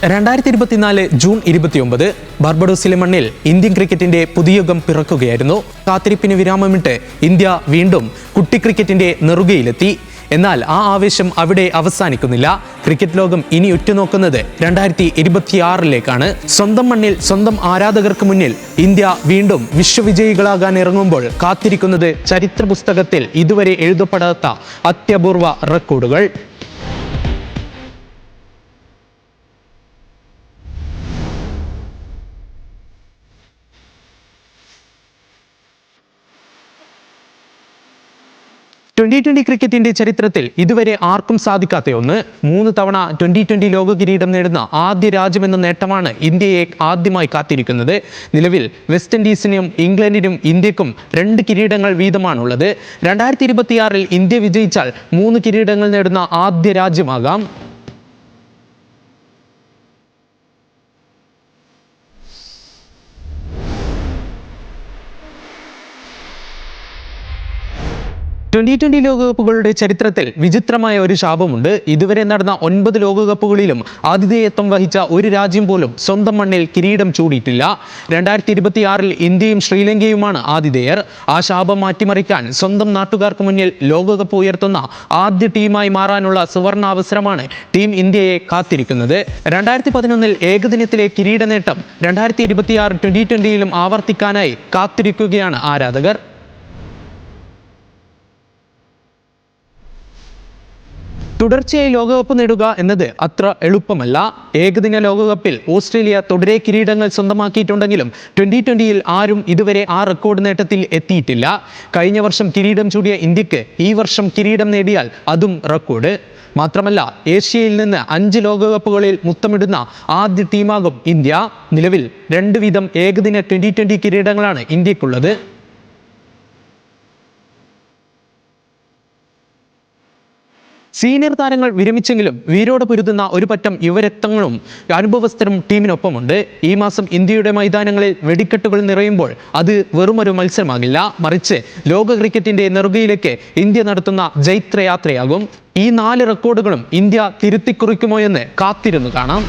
2024 June 29 ബാർബഡോസിലെ മണ്ണിൽ Indian ക്രിക്കറ്റിന്റെ പുതിയ യുഗം പിറക്കുകയായിരുന്നു. കാത്തിരിപ്പിന് വിരാമമിട്ട് ഇന്ത്യ വീണ്ടും കുട്ടി ക്രിക്കറ്റിന്റെ നെറുകയിലെത്തി. എന്നാൽ ആ ആവേശം അവിടെ അവസാനിക്കുന്നില്ല. ക്രിക്കറ്റ് ലോകം ഇനി ഉറ്റുനോക്കുന്നത് 2026-ലേക്കാണ്. സ്വന്തം മണ്ണിൽ സ്വന്തം ആരാധകർക്ക് മുന്നിൽ ഇന്ത്യ വീണ്ടും വിശ്വവിജയികളാകാൻ ഇറങ്ങുമ്പോൾ കാത്തിരിക്കുന്നത് ചരിത്ര പുസ്തകത്തിൽ ഇതുവരെ എഴുതപ്പെടാത്ത അത്യപൂർവ റെക്കോർഡുകൾ. T20 ക്രിക്കറ്റിന്റെ ചരിത്രത്തിൽ ഇതുവരെ ആർക്കും സാധിക്കാത്ത ഒന്ന്. 3 തവണ T20 ലോക കിരീടം നേടുന്ന ആദ്യ രാജ്യമെന്ന നേട്ടമാണ് ഇന്ത്യയെ ആദ്യമായി കാത്തിരിക്കുന്നത്. നിലവിൽ വെസ്റ്റ് ഇൻഡീസിനും ഇംഗ്ലണ്ടിനും ഇന്ത്യക്കും 2 കിരീടങ്ങൾ വീതമാണുള്ളത്. 2026-ൽ ഇന്ത്യ വിജയിച്ചാൽ 3 കിരീടങ്ങൾ നേടുന്ന ആദ്യ രാജ്യമാകാം. T20 ലോകകപ്പുകളുടെ ചരിത്രത്തിൽ വിചിത്രമായ ഒരു ശാപമുണ്ട്. ഇതുവരെ നടന്ന 9 ലോകകപ്പുകളിലും ആതിഥേയത്വം വഹിച്ച ഒരു രാജ്യം പോലും സ്വന്തം മണ്ണിൽ കിരീടം ചൂടിയിട്ടില്ല. 2026-ൽ ഇന്ത്യയും ശ്രീലങ്കയുമാണ് ആതിഥേയർ. ആ ശാപം മാറ്റിമറിക്കാൻ സ്വന്തം നാട്ടുകാർക്ക് മുന്നിൽ ലോകകപ്പ് ഉയർത്തുന്ന ആദ്യ ടീമായി മാറാനുള്ള സുവർണാവസരമാണ് ടീം ഇന്ത്യയെ കാത്തിരിക്കുന്നത്. 2011-ൽ ഏകദിനത്തിലെ കിരീട നേട്ടം 2026 T20-യിലും ആവർത്തിക്കാനായി കാത്തിരിക്കുകയാണ് ആരാധകർ. തുടർച്ചയായി ലോകകപ്പ് നേടുക എന്നത് അത്ര എളുപ്പമല്ല. ഏകദിന ലോകകപ്പിൽ ഓസ്ട്രേലിയ തുടരെ കിരീടങ്ങൾ സ്വന്തമാക്കിയിട്ടുണ്ടെങ്കിലും T20-യിൽ ആരും ഇതുവരെ ആ റെക്കോർഡ് നേട്ടത്തിൽ എത്തിയിട്ടില്ല. കഴിഞ്ഞ വർഷം കിരീടം ചൂടിയ ഇന്ത്യക്ക് ഈ വർഷം കിരീടം നേടിയാൽ അതും റെക്കോർഡ്. മാത്രമല്ല, ഏഷ്യയിൽ നിന്ന് 5 ലോകകപ്പുകളിൽ മുത്തമിടുന്ന ആദ്യ ടീമാകും ഇന്ത്യ. നിലവിൽ 2 വീതം ഏകദിന T20 കിരീടങ്ങളാണ് ഇന്ത്യക്കുള്ളത്. സീനിയർ താരങ്ങൾ വിരമിച്ചെങ്കിലും വീരോട് പൊരുതുന്ന ഒരു പറ്റം യുവരക്തങ്ങളും അനുഭവസ്ഥരും ടീമിനൊപ്പമുണ്ട്. ഈ മാസം ഇന്ത്യയുടെ മൈതാനങ്ങളിൽ വെടിക്കെട്ടുകൾ നിറയുമ്പോൾ അത് വെറുമൊരു മത്സരമാകില്ല, മറിച്ച് ലോക ക്രിക്കറ്റിന്റെ നെറുകയിലേക്ക് ഇന്ത്യ നടത്തുന്ന ജൈത്രയാത്രയാകും. ഈ 4 റെക്കോർഡുകളും ഇന്ത്യ തിരുത്തിക്കുറിക്കുമോ എന്ന് കാത്തിരുന്നു കാണാം.